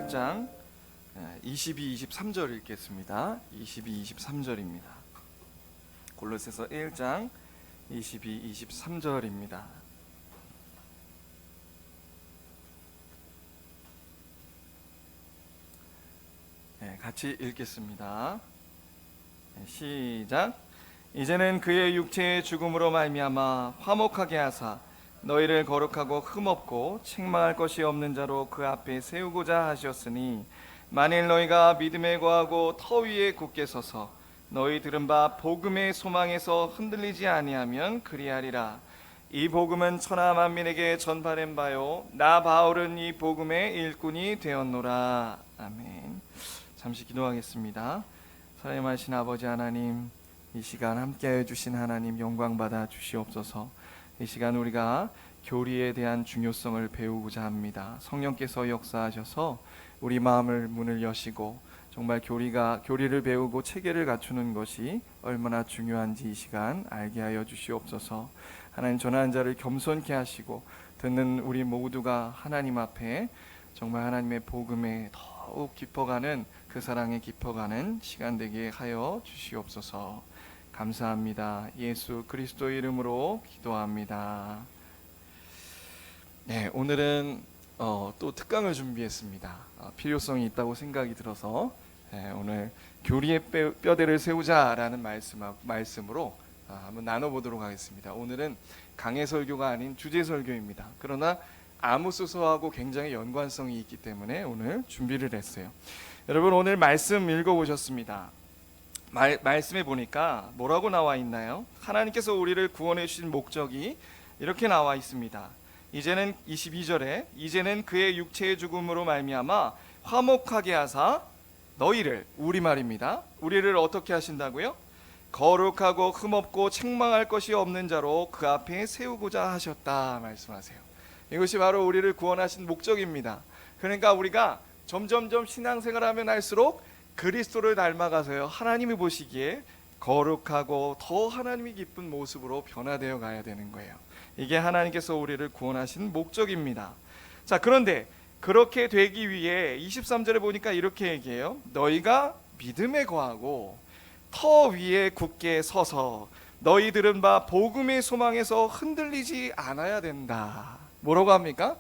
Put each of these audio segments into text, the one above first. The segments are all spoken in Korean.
1장 22, 23절 읽겠습니다. 22, 23절입니다. 골로새서 1장 22, 23절입니다. 같이 읽겠습니다. 시작. 이제는 그의 육체의 죽음으로 말미암아 화목하게 하사 너희를 거룩하고 흠없고 책망할 것이 없는 자로 그 앞에 세우고자 하셨으니 만일 너희가 믿음에 거하고 터 위에 굳게 서서 너희 들은 바 복음의 소망에서 흔들리지 아니하면 그리하리라. 이 복음은 천하 만민에게 전파된 바요 나 바울은 이 복음의 일꾼이 되었노라. 아멘. 잠시 기도하겠습니다. 사랑하신 아버지 하나님, 이 시간 함께해 주신 하나님 영광 받아 주시옵소서. 이 시간 우리가 교리에 대한 중요성을 배우고자 합니다. 성령께서 역사하셔서 우리 마음을 문을 여시고 정말 교리를 배우고 체계를 갖추는 것이 얼마나 중요한지 이 시간 알게 하여 주시옵소서. 하나님 전하는 자를 겸손케 하시고 듣는 우리 모두가 하나님 앞에 정말 하나님의 복음에 더욱 깊어가는 그 사랑에 깊어가는 시간 되게 하여 주시옵소서. 감사합니다. 예수 그리스도 이름으로 기도합니다. 네, 오늘은 또 특강을 준비했습니다. 필요성이 있다고 생각이 들어서 오늘 교리의 뼈대를 세우자라는 말씀으로 한번 나눠보도록 하겠습니다. 오늘은 강해 설교가 아닌 주제 설교입니다. 그러나 아무소소하고 굉장히 연관성이 있기 때문에 오늘 준비를 했어요. 여러분 오늘 말씀 읽어보셨습니다. 말씀에 보니까 뭐라고 나와 있나요? 하나님께서 우리를 구원해 주신 목적이 이렇게 나와 있습니다. 이제는 22절에 이제는 그의 육체의 죽음으로 말미암아 화목하게 하사 너희를, 우리말입니다. 우리를 어떻게 하신다고요? 거룩하고 흠없고 책망할 것이 없는 자로 그 앞에 세우고자 하셨다 말씀하세요. 이것이 바로 우리를 구원하신 목적입니다. 그러니까 우리가 점점점 신앙생활하면 할수록 그리스도를 닮아가서요 하나님이 보시기에 거룩하고 더 하나님이 기쁜 모습으로 변화되어 가야 되는 거예요. 이게 하나님께서 우리를 구원하신 목적입니다. 자, 그런데 그렇게 되기 위해 23절에 보니까 이렇게 얘기해요. 너희가 믿음에 거하고 터 위에 굳게 서서 너희 들은 바 복음의 소망에서 흔들리지 않아야 된다. 뭐라고 합니까?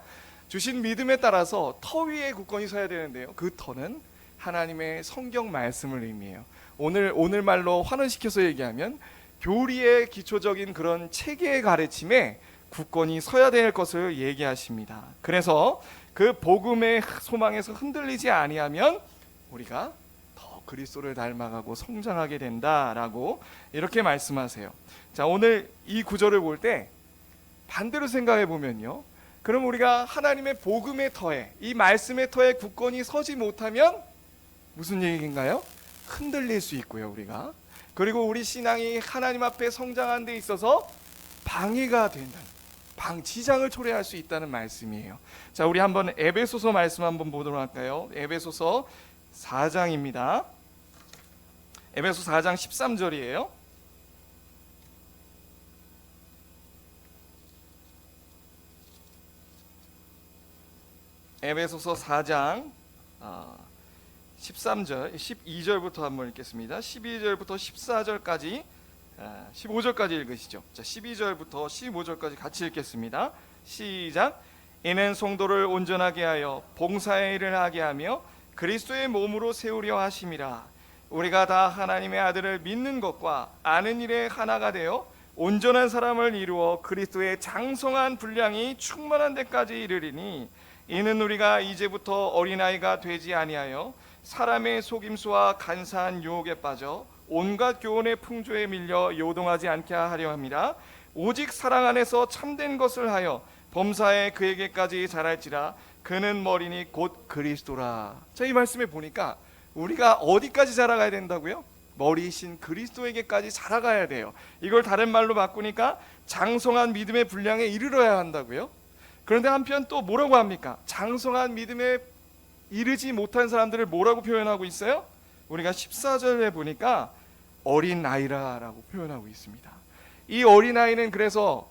주신 믿음에 따라서 터 위에 굳건히 서야 되는데요, 그 터는 하나님의 성경 말씀을 의미해요. 오늘 말로 환원시켜서 얘기하면 교리의 기초적인 그런 체계의 가르침에 굳건히 서야 될 것을 얘기하십니다. 그래서 그 복음의 소망에서 흔들리지 아니하면 우리가 더 그리스도를 닮아가고 성장하게 된다라고 이렇게 말씀하세요. 자, 오늘 이 구절을 볼 때 반대로 생각해 보면요, 그럼 우리가 하나님의 복음의 터에, 이 말씀의 터에 굳건히 서지 못하면 무슨 얘기인가요? 흔들릴 수 있고요, 우리가. 그리고 우리 신앙이 하나님 앞에 성장하는 데 있어서 방해가 된다는, 지장을 초래할 수 있다는 말씀이에요. 자, 우리 한번 에베소서 말씀 한번 보도록 할까요? 에베소서 4장입니다. 에베소 4장 13절이에요. 에베소서 4장 13절, 12절부터 한번 읽겠습니다. 12절부터 14절까지, 15절까지 읽으시죠. 자, 12절부터 15절까지 같이 읽겠습니다. 시작. 이는 성도를 온전하게 하여 봉사의 일을 하게 하며 그리스도의 몸으로 세우려 하심이라. 우리가 다 하나님의 아들을 믿는 것과 아는 일에 하나가 되어 온전한 사람을 이루어 그리스도의 장성한 분량이 충만한 데까지 이르리니, 이는 우리가 이제부터 어린아이가 되지 아니하여 사람의 속임수와 간사한 유혹에 빠져 온갖 교훈의 풍조에 밀려 요동하지 않게 하려 함이라. 오직 사랑 안에서 참된 것을 하여 범사에 그에게까지 자랄지라. 그는 머리니 곧 그리스도라. 자, 이 말씀에 보니까 우리가 어디까지 자라가야 된다고요? 머리이신 그리스도에게까지 자라가야 돼요. 이걸 다른 말로 바꾸니까 장성한 믿음의 분량에 이르러야 한다고요. 그런데 한편 또 뭐라고 합니까? 장성한 믿음에 이르지 못한 사람들을 뭐라고 표현하고 있어요? 우리가 14절에 보니까 어린아이라고 표현하고 있습니다. 이 어린아이는 그래서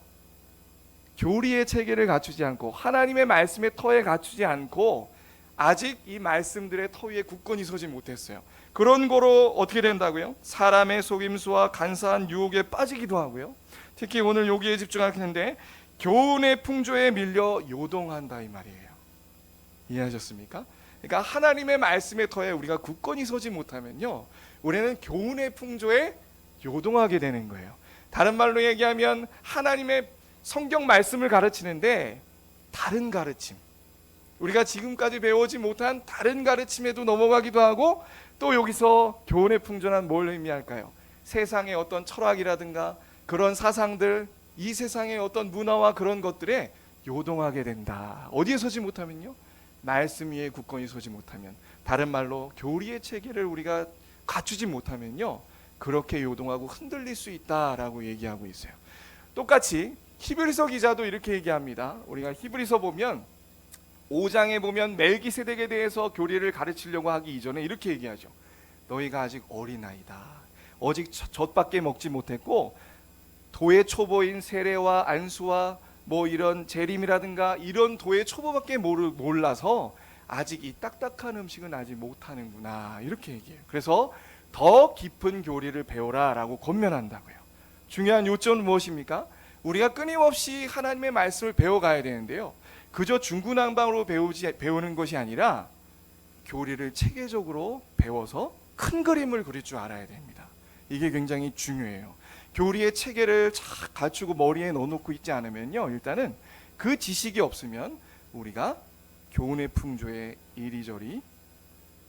교리의 체계를 갖추지 않고 하나님의 말씀의 터에 갖추지 않고 아직 이 말씀들의 터 위에 굳건히 서지 못했어요. 그런 거로 어떻게 된다고요? 사람의 속임수와 간사한 유혹에 빠지기도 하고요. 특히 오늘 여기에 집중하겠는데 교훈의 풍조에 밀려 요동한다 이 말이에요. 이해하셨습니까? 그러니까 하나님의 말씀의 터에 우리가 굳건히 서지 못하면요, 우리는 교훈의 풍조에 요동하게 되는 거예요. 다른 말로 얘기하면 하나님의 성경 말씀을 가르치는데 다른 가르침, 우리가 지금까지 배우지 못한 다른 가르침에도 넘어가기도 하고, 또 여기서 교훈의 풍조는 뭘 의미할까요? 세상의 어떤 철학이라든가 그런 사상들, 이 세상의 어떤 문화와 그런 것들에 요동하게 된다. 어디에 서지 못하면요? 말씀 위에 굳건히 서지 못하면, 다른 말로 교리의 체계를 우리가 갖추지 못하면요, 그렇게 요동하고 흔들릴 수 있다라고 얘기하고 있어요. 똑같이 히브리서 기자도 이렇게 얘기합니다. 우리가 히브리서 보면 5장에 보면 멜기세덱에 대해서 교리를 가르치려고 하기 이전에 이렇게 얘기하죠. 너희가 아직 어린아이다. 오직 젖밖에 먹지 못했고 도의 초보인 세례와 안수와 뭐 이런 재림이라든가 이런 도의 초보밖에 몰라서 아직 이 딱딱한 음식은 아직 못하는구나, 이렇게 얘기해요. 그래서 더 깊은 교리를 배워라 라고 권면한다고요. 중요한 요점은 무엇입니까? 우리가 끊임없이 하나님의 말씀을 배워가야 되는데요, 그저 중구난방으로 배우는 것이 아니라 교리를 체계적으로 배워서 큰 그림을 그릴 줄 알아야 됩니다. 이게 굉장히 중요해요. 교리의 체계를 잘 갖추고 머리에 넣어놓고 있지 않으면요, 일단은 그 지식이 없으면 우리가 교훈의 풍조에 이리저리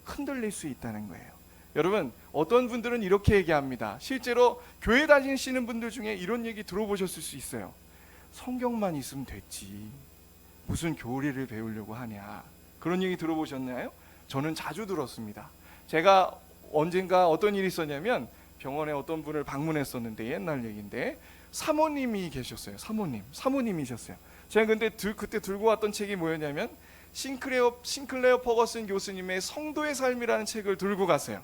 흔들릴 수 있다는 거예요. 여러분, 어떤 분들은 이렇게 얘기합니다. 실제로 교회 다니시는 분들 중에 이런 얘기 들어보셨을 수 있어요. 성경만 있으면 됐지, 무슨 교리를 배우려고 하냐. 그런 얘기 들어보셨나요? 저는 자주 들었습니다. 제가 언젠가 어떤 일이 있었냐면 병원에 어떤 분을 방문했었는데, 옛날 얘기인데 사모님이 계셨어요. 사모님이셨어요. 제가 근데 그때 들고 왔던 책이 뭐였냐면 싱클레어 퍼거슨 교수님의 성도의 삶이라는 책을 들고 갔어요.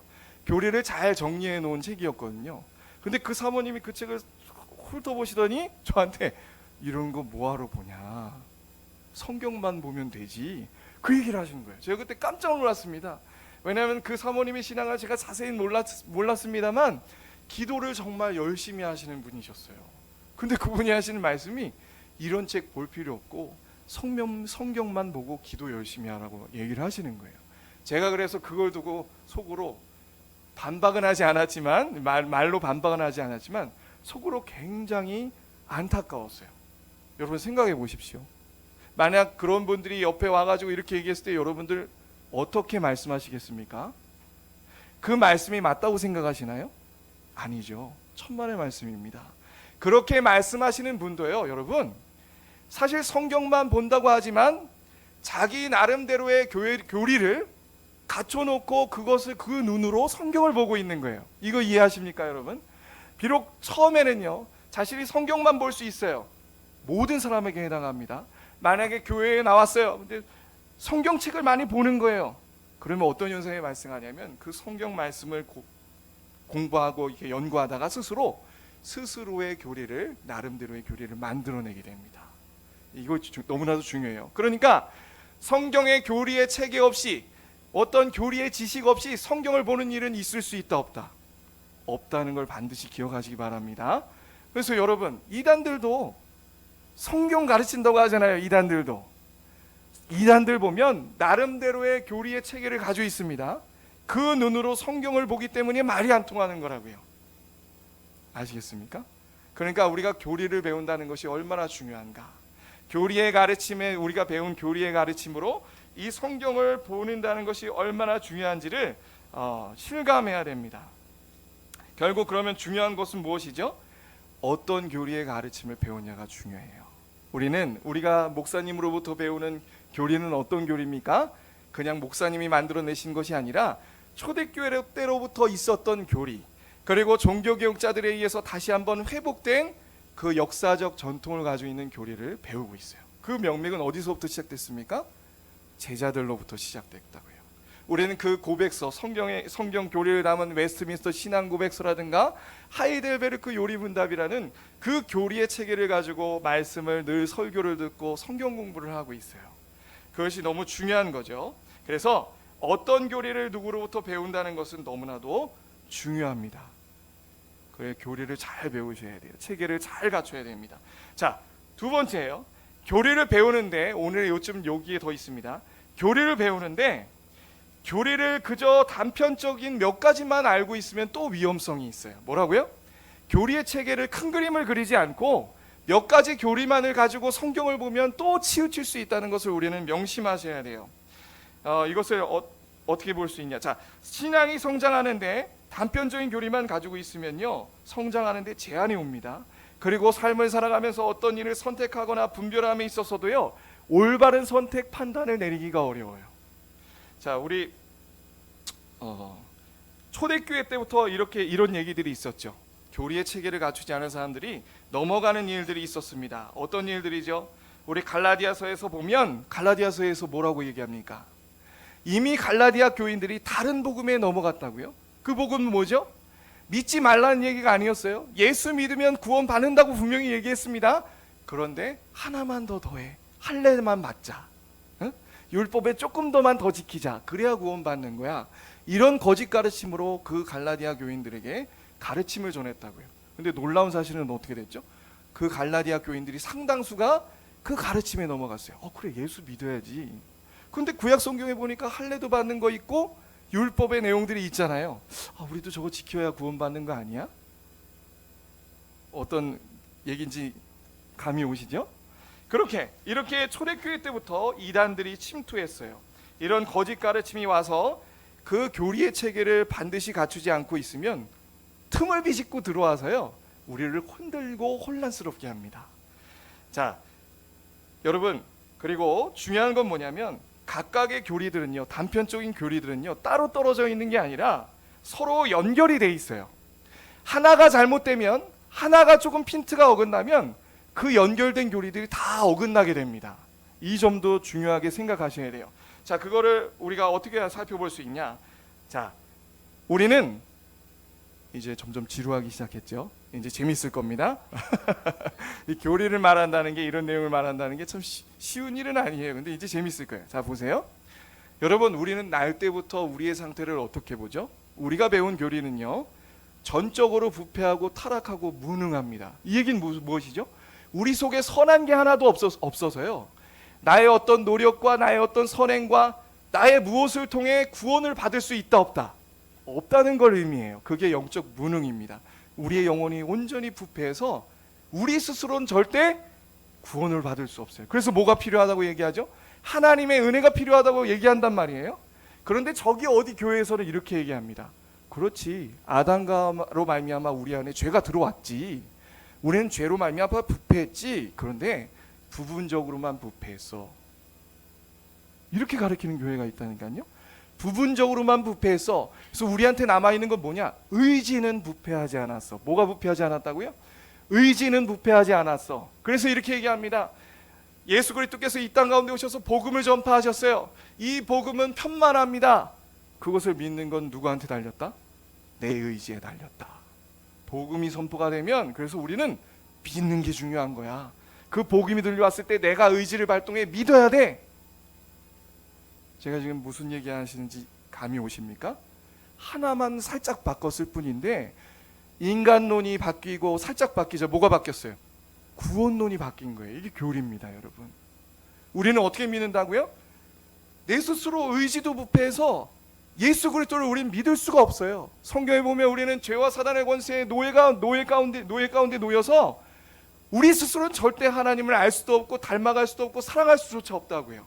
교리를 잘 정리해 놓은 책이었거든요. 근데 그 사모님이 그 책을 훑어보시더니 저한테 이런 거 뭐하러 보냐, 성경만 보면 되지, 그 얘기를 하시는 거예요. 제가 그때 깜짝 놀랐습니다. 왜냐하면 그 사모님의 신앙을 제가 자세히 몰랐습니다만 기도를 정말 열심히 하시는 분이셨어요. 근데 그분이 하시는 말씀이 이런 책 볼 필요 없고 성경만 보고 기도 열심히 하라고 얘기를 하시는 거예요. 제가 그래서 그걸 두고 속으로 반박은 하지 않았지만, 말로 반박은 하지 않았지만 속으로 굉장히 안타까웠어요. 여러분 생각해 보십시오. 만약 그런 분들이 옆에 와가지고 이렇게 얘기했을 때 여러분들 어떻게 말씀하시겠습니까? 그 말씀이 맞다고 생각하시나요? 아니죠. 천만의 말씀입니다. 그렇게 말씀하시는 분도요, 여러분, 사실 성경만 본다고 하지만 자기 나름대로의 교리를 갖춰놓고 그것을 그 눈으로 성경을 보고 있는 거예요. 이거 이해하십니까, 여러분? 비록 처음에는요, 자신이 성경만 볼 수 있어요. 모든 사람에게 해당합니다. 만약에 교회에 나왔어요. 근데 성경책을 많이 보는 거예요. 그러면 어떤 현상이 발생하냐면 그 성경 말씀을 공부하고 이렇게 연구하다가 스스로의 교리를, 나름대로의 교리를 만들어내게 됩니다. 이거 너무나도 중요해요. 그러니까 성경의 교리의 체계 없이, 어떤 교리의 지식 없이 성경을 보는 일은 있을 수 있다 없다? 없다는 걸 반드시 기억하시기 바랍니다. 그래서 여러분, 이단들도 성경 가르친다고 하잖아요. 이단들 보면 나름대로의 교리의 체계를 가지고 있습니다. 그 눈으로 성경을 보기 때문에 말이 안 통하는 거라고요. 아시겠습니까? 그러니까 우리가 교리를 배운다는 것이 얼마나 중요한가. 교리의 가르침에, 우리가 배운 교리의 가르침으로 이 성경을 보는다는 것이 얼마나 중요한지를 실감해야 됩니다. 결국 그러면 중요한 것은 무엇이죠? 어떤 교리의 가르침을 배우냐가 중요해요. 우리가 목사님으로부터 배우는 교리는 어떤 교리입니까? 그냥 목사님이 만들어내신 것이 아니라 초대교회 때로부터 있었던 교리, 그리고 종교개혁자들에 의해서 다시 한번 회복된 그 역사적 전통을 가지고 있는 교리를 배우고 있어요. 그 명맥은 어디서부터 시작됐습니까? 제자들로부터 시작됐다고요. 우리는 그 고백서, 성경 교리를 담은 웨스트민스터 신앙 고백서라든가 하이델베르크 요리문답이라는 그 교리의 체계를 가지고 말씀을 늘 설교를 듣고 성경 공부를 하고 있어요. 그것이 너무 중요한 거죠. 그래서 어떤 교리를 누구로부터 배운다는 것은 너무나도 중요합니다. 그래, 교리를 잘 배우셔야 돼요. 체계를 잘 갖춰야 됩니다. 자, 두 번째예요. 교리를 배우는데, 오늘 요즘 여기에 더 있습니다. 교리를 배우는데 교리를 그저 단편적인 몇 가지만 알고 있으면 또 위험성이 있어요. 뭐라고요? 교리의 체계를 큰 그림을 그리지 않고 몇 가지 교리만을 가지고 성경을 보면 또 치우칠 수 있다는 것을 우리는 명심하셔야 돼요. 이것을 어떻게 볼 수 있냐? 자, 신앙이 성장하는데 단편적인 교리만 가지고 있으면요, 성장하는데 제한이 옵니다. 그리고 삶을 살아가면서 어떤 일을 선택하거나 분별함에 있어서도요, 올바른 선택 판단을 내리기가 어려워요. 자, 우리 초대교회 때부터 이런 얘기들이 있었죠. 교리의 체계를 갖추지 않은 사람들이 넘어가는 일들이 있었습니다. 어떤 일들이죠? 우리 갈라디아서에서 보면, 갈라디아서에서 뭐라고 얘기합니까? 이미 갈라디아 교인들이 다른 복음에 넘어갔다고요? 그 복음은 뭐죠? 믿지 말라는 얘기가 아니었어요. 예수 믿으면 구원 받는다고 분명히 얘기했습니다. 그런데 하나만 더 더해. 할례만 받자. 응? 율법에 조금 더만 더 지키자. 그래야 구원 받는 거야. 이런 거짓 가르침으로 그 갈라디아 교인들에게 가르침을 전했다고요. 근데 놀라운 사실은 어떻게 됐죠? 그 갈라디아 교인들이 상당수가 그 가르침에 넘어갔어요. 그래, 예수 믿어야지. 근데 구약 성경에 보니까 할례도 받는 거 있고 율법의 내용들이 있잖아요. 우리도 저거 지켜야 구원받는 거 아니야? 어떤 얘기인지 감이 오시죠? 이렇게 초대교회 때부터 이단들이 침투했어요. 이런 거짓 가르침이 와서 그 교리의 체계를 반드시 갖추지 않고 있으면 틈을 비집고 들어와서요, 우리를 흔들고 혼란스럽게 합니다. 자, 여러분, 그리고 중요한 건 뭐냐면, 각각의 교리들은요, 단편적인 교리들은요, 따로 떨어져 있는 게 아니라 서로 연결이 돼 있어요. 하나가 잘못되면, 하나가 조금 핀트가 어긋나면 그 연결된 교리들이 다 어긋나게 됩니다. 이 점도 중요하게 생각하셔야 돼요. 자, 그거를 우리가 어떻게 살펴볼 수 있냐? 자, 우리는 이제 점점 지루하기 시작했죠. 이제 재밌을 겁니다. 이 교리를 말한다는 게, 이런 내용을 말한다는 게 참 쉬운 일은 아니에요. 근데 이제 재밌을 거예요. 자, 보세요. 여러분, 우리는 날 때부터 우리의 상태를 어떻게 보죠? 우리가 배운 교리는요, 전적으로 부패하고 타락하고 무능합니다. 이 얘기는 무엇이죠? 우리 속에 선한 게 하나도 없어서요, 나의 어떤 노력과 나의 어떤 선행과 나의 무엇을 통해 구원을 받을 수 있다 없다? 없다는 걸 의미해요. 그게 영적 무능입니다. 우리의 영혼이 온전히 부패해서 우리 스스로는 절대 구원을 받을 수 없어요. 그래서 뭐가 필요하다고 얘기하죠? 하나님의 은혜가 필요하다고 얘기한단 말이에요. 그런데 저기 어디 교회에서는 이렇게 얘기합니다. 그렇지, 아담으로 말미암아 우리 안에 죄가 들어왔지. 우리는 죄로 말미암아 부패했지. 그런데 부분적으로만 부패했어. 이렇게 가르치는 교회가 있다니까요. 부분적으로만 부패했어. 그래서 우리한테 남아있는 건 뭐냐? 의지는 부패하지 않았어. 뭐가 부패하지 않았다고요? 의지는 부패하지 않았어. 그래서 이렇게 얘기합니다. 예수 그리스도께서 이 땅 가운데 오셔서 복음을 전파하셨어요. 이 복음은 편만합니다. 그것을 믿는 건 누구한테 달렸다? 내 의지에 달렸다. 복음이 선포가 되면, 그래서 우리는 믿는 게 중요한 거야. 그 복음이 들려왔을 때 내가 의지를 발동해 믿어야 돼. 제가 지금 무슨 얘기 하시는지 감이 오십니까? 하나만 살짝 바꿨을 뿐인데 인간론이 바뀌고 살짝 바뀌죠. 뭐가 바뀌었어요? 구원론이 바뀐 거예요. 이게 교리입니다, 여러분. 우리는 어떻게 믿는다고요? 내 스스로 의지도 부패해서 예수 그리스도를 우리는 믿을 수가 없어요. 성경에 보면 우리는 죄와 사단의 권세에 노예 가운데 놓여서 우리 스스로는 절대 하나님을 알 수도 없고 닮아갈 수도 없고 사랑할 수조차 없다고요.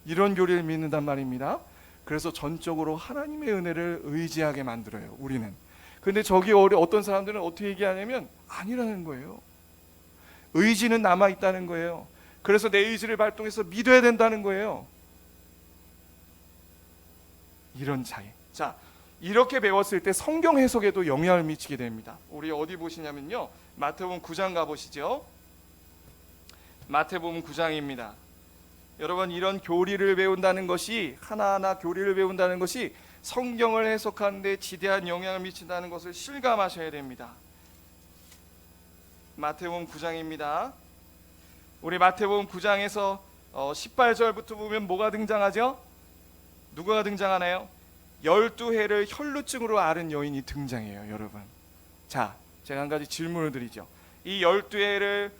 이런 교리를 믿는단 말입니다. 그래서 전적으로 하나님의 은혜를 의지하게 만들어요, 우리는. 근데 저기 어떤 사람들은 어떻게 얘기하냐면 아니라는 거예요. 의지는 남아있다는 거예요. 그래서 내 의지를 발동해서 믿어야 된다는 거예요. 이런 차이. 자, 이렇게 배웠을 때 성경 해석에도 영향을 미치게 됩니다. 우리 어디 보시냐면요, 마태복음 9장 가보시죠. 마태복음 9장입니다. 여러분, 이런 교리를 배운다는 것이, 하나하나 교리를 배운다는 것이 성경을 해석하는 데 지대한 영향을 미친다는 것을 실감하셔야 됩니다. 마태복음 9장입니다. 우리 마태복음 9장에서 18절부터 보면 뭐가 등장하죠? 누가 등장하나요? 12해를 혈루증으로 앓은 여인이 등장해요, 여러분. 자, 제가 한 가지 질문을 드리죠. 이 12해를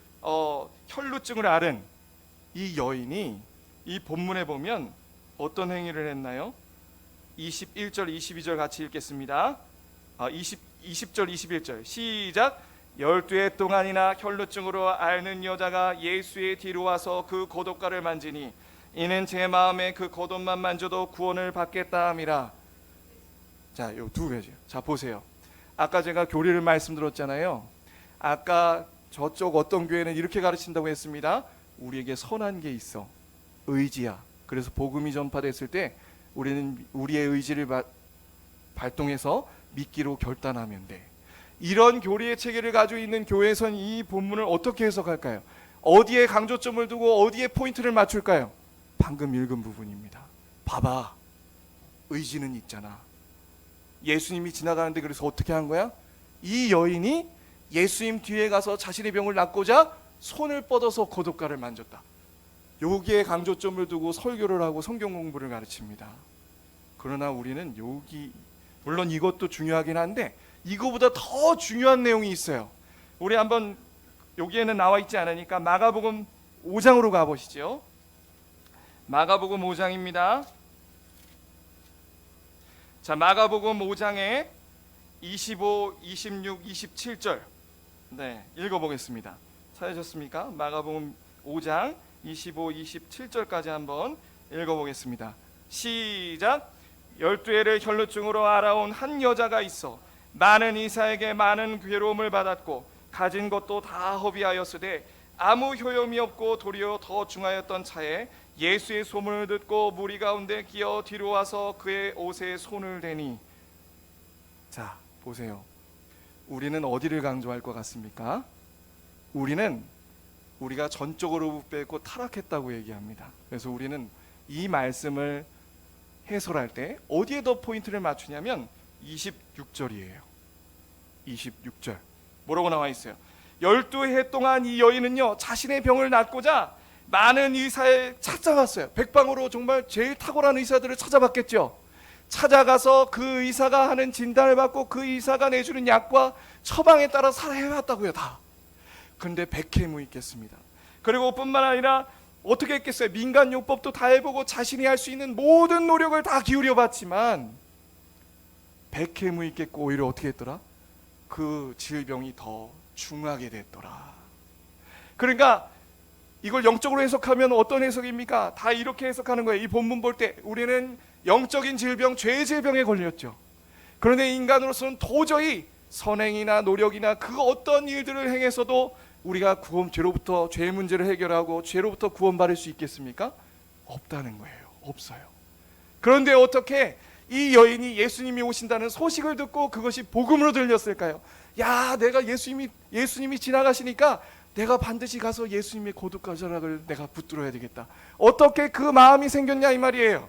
혈루증을 앓은 이 여인이 이 본문에 보면 어떤 행위를 했나요? 21절 22절 같이 읽겠습니다. 20절 21절 시작. 12해 동안이나 혈루증으로 앓는 여자가 예수의 뒤로 와서 그 고독가를 만지니 이는 제 마음에 그 겉옷만 만져도 구원을 받겠다 함이라. 자, 요 두 가지. 자, 보세요. 아까 제가 교리를 말씀드렸잖아요. 아까 저쪽 어떤 교회는 이렇게 가르친다고 했습니다. 우리에게 선한 게 있어. 의지야. 그래서 복음이 전파됐을 때 우리는 우리의 의지를 발동해서 믿기로 결단하면 돼. 이런 교리의 체계를 가지고 있는 교회에선 이 본문을 어떻게 해석할까요? 어디에 강조점을 두고 어디에 포인트를 맞출까요? 방금 읽은 부분입니다. 봐봐, 의지는 있잖아. 예수님이 지나가는데 그래서 어떻게 한 거야? 이 여인이 예수님 뒤에 가서 자신의 병을 낫고자 손을 뻗어서 고독가를 만졌다. 여기에 강조점을 두고 설교를 하고 성경 공부를 가르칩니다. 그러나 우리는 여기, 물론 이것도 중요하긴 한데 이거보다 더 중요한 내용이 있어요. 우리 한번, 여기에는 나와 있지 않으니까 마가복음 5장으로 가보시죠. 마가복음 5장입니다. 자, 마가복음 5장에 25, 26, 27절 읽어보겠습니다. 찾으셨습니까? 마가복음 5장 25, 27절까지 한번 읽어보겠습니다. 시작. 12해를 혈루증으로 앓아온 한 여자가 있어 많은 이사에게 많은 괴로움을 받았고 가진 것도 다 허비하였으되 아무 효용이 없고 도리어 더 중하였던 차에 예수의 소문을 듣고 무리 가운데 끼어 뒤로 와서 그의 옷에 손을 대니. 자, 보세요. 우리는 어디를 강조할 것 같습니까? 우리가 전적으로 뺏고 타락했다고 얘기합니다. 그래서 우리는 이 말씀을 해설할 때 어디에 더 포인트를 맞추냐면 26절이에요. 26절 뭐라고 나와 있어요? 12해 동안 이 여인은요 자신의 병을 낫고자 많은 의사에 찾아갔어요. 백방으로 정말 제일 탁월한 의사들을 찾아봤겠죠. 찾아가서 그 의사가 하는 진단을 받고 그 의사가 내주는 약과 처방에 따라 살해해왔다고요. 다. 근데 백해무익겠습니다. 그리고 뿐만 아니라 어떻게 했겠어요? 민간요법도 다 해보고 자신이 할 수 있는 모든 노력을 다 기울여봤지만 백해무익겠고 오히려 어떻게 했더라? 그 질병이 더 중하게 됐더라. 그러니까 이걸 영적으로 해석하면 어떤 해석입니까? 다 이렇게 해석하는 거예요. 이 본문 볼 때 우리는 영적인 질병, 죄의 질병에 걸렸죠. 그런데 인간으로서는 도저히 선행이나 노력이나 그 어떤 일들을 행해서도 우리가 죄로부터 죄의 문제를 해결하고 죄로부터 구원받을 수 있겠습니까? 없다는 거예요. 없어요. 그런데 어떻게 이 여인이 예수님이 오신다는 소식을 듣고 그것이 복음으로 들렸을까요? 야, 내가 예수님이 지나가시니까 내가 반드시 가서 예수님의 고독가자락을 내가 붙들어야 되겠다. 어떻게 그 마음이 생겼냐 이 말이에요.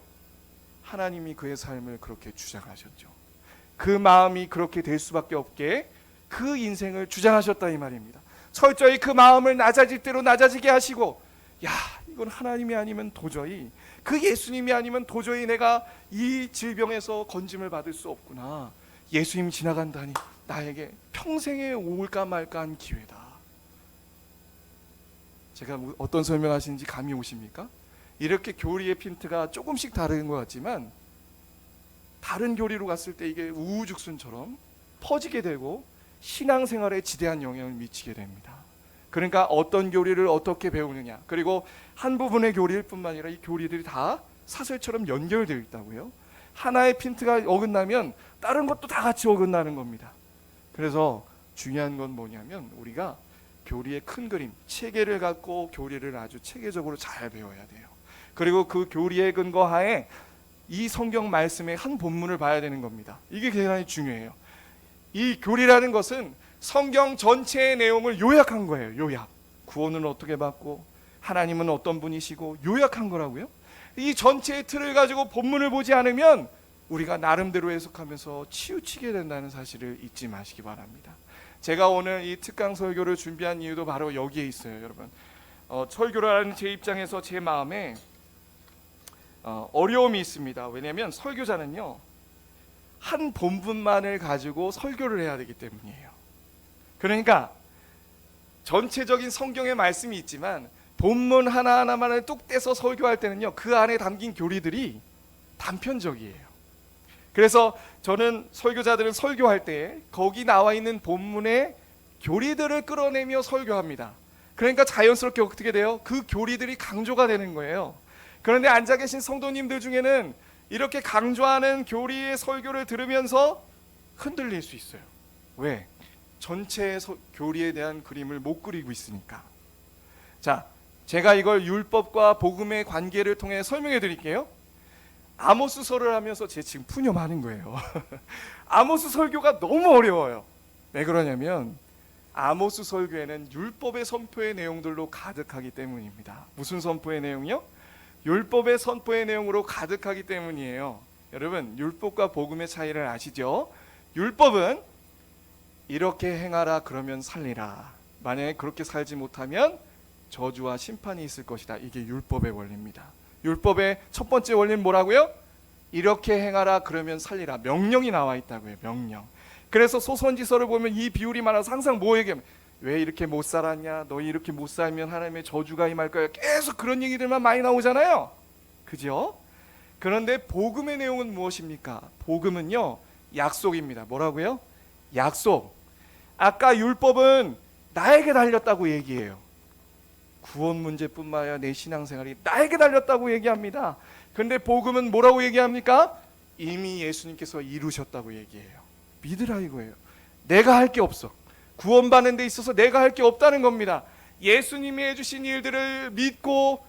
하나님이 그의 삶을 그렇게 주장하셨죠. 그 마음이 그렇게 될 수밖에 없게 그 인생을 주장하셨다 이 말입니다. 철저히 그 마음을 낮아질 대로 낮아지게 하시고, 야, 이건 하나님이 아니면 도저히, 그 예수님이 아니면 도저히 내가 이 질병에서 건짐을 받을 수 없구나. 예수님 지나간다니 나에게 평생에 올까 말까 한 기회다. 제가 어떤 설명하시는지 감이 오십니까? 이렇게 교리의 핀트가 조금씩 다른 것 같지만 다른 교리로 갔을 때 이게 우후죽순처럼 퍼지게 되고 신앙생활에 지대한 영향을 미치게 됩니다. 그러니까 어떤 교리를 어떻게 배우느냐, 그리고 한 부분의 교리일 뿐만 아니라 이 교리들이 다 사슬처럼 연결되어 있다고요. 하나의 핀트가 어긋나면 다른 것도 다 같이 어긋나는 겁니다. 그래서 중요한 건 뭐냐면 우리가 교리의 큰 그림, 체계를 갖고 교리를 아주 체계적으로 잘 배워야 돼요. 그리고 그 교리의 근거하에 이 성경 말씀의 한 본문을 봐야 되는 겁니다. 이게 대단히 중요해요. 이 교리라는 것은 성경 전체의 내용을 요약한 거예요. 요약. 구원은 어떻게 받고 하나님은 어떤 분이시고 요약한 거라고요. 이 전체의 틀을 가지고 본문을 보지 않으면 우리가 나름대로 해석하면서 치우치게 된다는 사실을 잊지 마시기 바랍니다. 제가 오늘 이 특강 설교를 준비한 이유도 바로 여기에 있어요. 여러분, 설교를 하는 제 입장에서 제 마음에 어려움이 있습니다. 왜냐하면 설교자는요, 한 본문만을 가지고 설교를 해야 되기 때문이에요. 그러니까 전체적인 성경의 말씀이 있지만 본문 하나하나만을 뚝 떼서 설교할 때는요, 그 안에 담긴 교리들이 단편적이에요. 그래서 저는 설교자들은 설교할 때 거기 나와 있는 본문의 교리들을 끌어내며 설교합니다. 그러니까 자연스럽게 어떻게 돼요? 그 교리들이 강조가 되는 거예요. 그런데 앉아 계신 성도님들 중에는 이렇게 강조하는 교리의 설교를 들으면서 흔들릴 수 있어요. 왜? 전체 교리에 대한 그림을 못 그리고 있으니까. 자, 제가 이걸 율법과 복음의 관계를 통해 설명해 드릴게요. 아모스서를 하면서 제 지금 푸념하는 거예요. 아모스 설교가 너무 어려워요. 왜 그러냐면 아모스 설교에는 율법의 선포의 내용들로 가득하기 때문입니다. 무슨 선포의 내용이요? 율법의 선포의 내용으로 가득하기 때문이에요. 여러분, 율법과 복음의 차이를 아시죠? 율법은 이렇게 행하라 그러면 살리라. 만약에 그렇게 살지 못하면 저주와 심판이 있을 것이다. 이게 율법의 원리입니다. 율법의 첫 번째 원리는 뭐라고요? 이렇게 행하라 그러면 살리라. 명령이 나와 있다고요. 명령. 그래서 소선지서를 보면 이 비율이 많아서 항상 뭐 얘기하면, 왜 이렇게 못 살았냐, 너희 이렇게 못 살면 하나님의 저주가 임할 거야, 계속 그런 얘기들만 많이 나오잖아요. 그죠? 그런데 복음의 내용은 무엇입니까? 복음은요, 약속입니다. 뭐라고요? 약속. 아까 율법은 나에게 달렸다고 얘기해요. 구원 문제뿐만 아니라 내 신앙생활이 나에게 달렸다고 얘기합니다. 그런데 복음은 뭐라고 얘기합니까? 이미 예수님께서 이루셨다고 얘기해요. 믿으라 이거예요. 내가 할 게 없어. 구원받는 데 있어서 내가 할 게 없다는 겁니다. 예수님이 해주신 일들을 믿고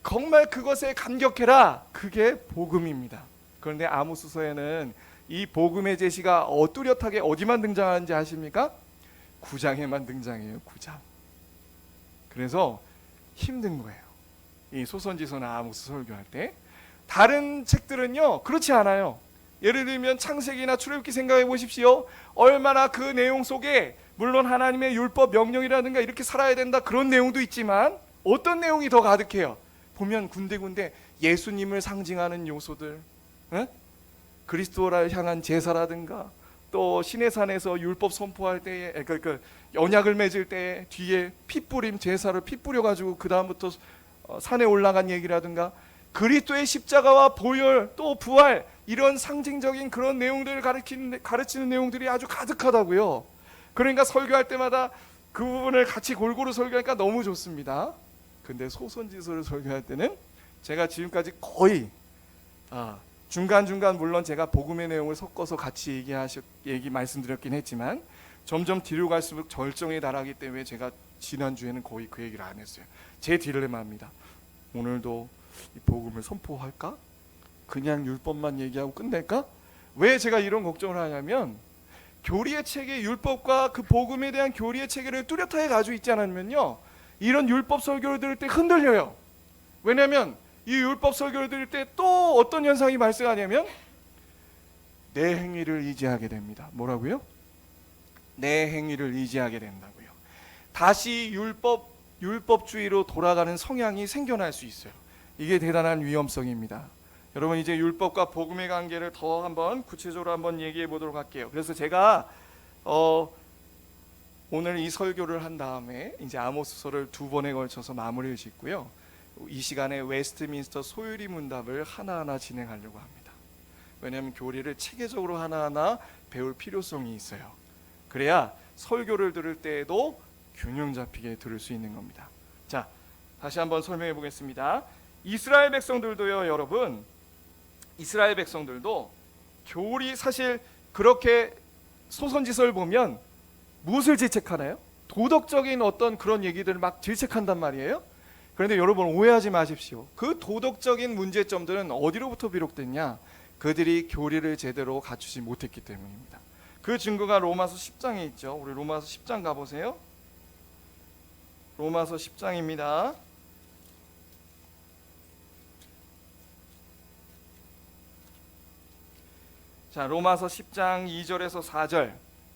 정말 그것에 감격해라. 그게 복음입니다. 그런데 아모스서에는 이 복음의 제시가 뚜렷하게 어디만 등장하는지 아십니까? 9장에만 등장해요. 9장. 그래서 힘든 거예요. 이 소선지서나 아모스 설교할 때. 다른 책들은요, 그렇지 않아요. 예를 들면 창세기나 출애굽기 생각해 보십시오. 얼마나 그 내용 속에 물론 하나님의 율법 명령이라든가 이렇게 살아야 된다 그런 내용도 있지만 어떤 내용이 더 가득해요? 보면 군데군데 예수님을 상징하는 요소들, 그리스도를 향한 제사라든가 또 시내산에서 율법 선포할 때에 언약을 맺을 때 뒤에 피 뿌림, 제사를 피 뿌려가지고 그 다음부터 산에 올라간 얘기라든가 그리스도의 십자가와 보혈 또 부활 이런 상징적인 그런 내용들을 가르치는 내용들이 아주 가득하다고요. 그러니까 설교할 때마다 그 부분을 같이 골고루 설교하니까 너무 좋습니다. 근데 소선지서를 설교할 때는 제가 지금까지 거의 중간중간 물론 제가 복음의 내용을 섞어서 같이 말씀드렸긴 했지만 점점 뒤로 갈수록 절정에 달하기 때문에 제가 지난주에는 거의 그 얘기를 안 했어요. 제 딜레마입니다. 오늘도 이 복음을 선포할까? 그냥 율법만 얘기하고 끝낼까? 왜 제가 이런 걱정을 하냐면 교리의 체계, 율법과 그 복음에 대한 교리의 체계를 뚜렷하게 가지고 있지 않으면요, 이런 율법 설교를 들을 때 흔들려요. 왜냐하면 이 율법 설교를 들을 때 또 어떤 현상이 발생하냐면 내 행위를 의지하게 됩니다. 뭐라고요? 내 행위를 의지하게 된다고요. 다시 율법주의로 돌아가는 성향이 생겨날 수 있어요. 이게 대단한 위험성입니다. 여러분, 이제 율법과 복음의 관계를 더 한번 구체적으로 한번 얘기해 보도록 할게요. 그래서 제가 오늘 이 설교를 한 다음에 이제 아모스서를 2번에 걸쳐서 마무리를 짓고요. 이 시간에 웨스트민스터 소유리 문답을 하나하나 진행하려고 합니다. 왜냐하면 교리를 체계적으로 하나하나 배울 필요성이 있어요. 그래야 설교를 들을 때에도 균형 잡히게 들을 수 있는 겁니다. 자, 다시 한번 설명해 보겠습니다. 이스라엘 백성들도요, 여러분, 이스라엘 백성들도 교리 사실 그렇게 소선지서를 보면 무엇을 질책하나요? 도덕적인 어떤 그런 얘기들을 막 질책한단 말이에요. 그런데 여러분 오해하지 마십시오. 그 도덕적인 문제점들은 어디로부터 비롯됐냐? 그들이 교리를 제대로 갖추지 못했기 때문입니다. 그 증거가 로마서 10장에 있죠. 우리 로마서 10장 가보세요. 로마서 10장입니다. 자, 로마서 10장 2절에서 4절.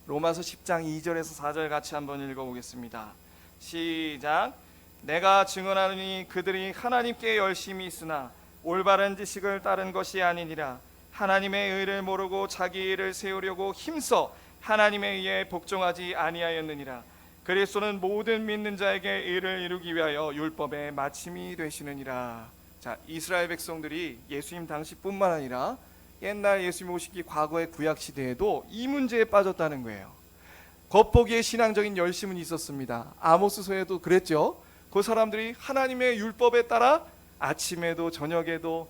로마서 10장 2절에서 4절 같이 한번 읽어보겠습니다. 시작. 내가 증언하노니 그들이 하나님께 열심히 있으나 올바른 지식을 따른 것이 아니니라. 하나님의 의를 모르고 자기 의를 세우려고 힘써 하나님에 의해 복종하지 아니하였느니라. 그리스도는 모든 믿는 자에게 의를 이루기 위하여 율법의 마침이 되시느니라. 자, 이스라엘 백성들이 예수님 당시뿐만 아니라 옛날 예수님 오시기 과거의 구약 시대에도 이 문제에 빠졌다는 거예요. 겉보기에 신앙적인 열심은 있었습니다. 아모스서에도 그랬죠. 그 사람들이 하나님의 율법에 따라 아침에도 저녁에도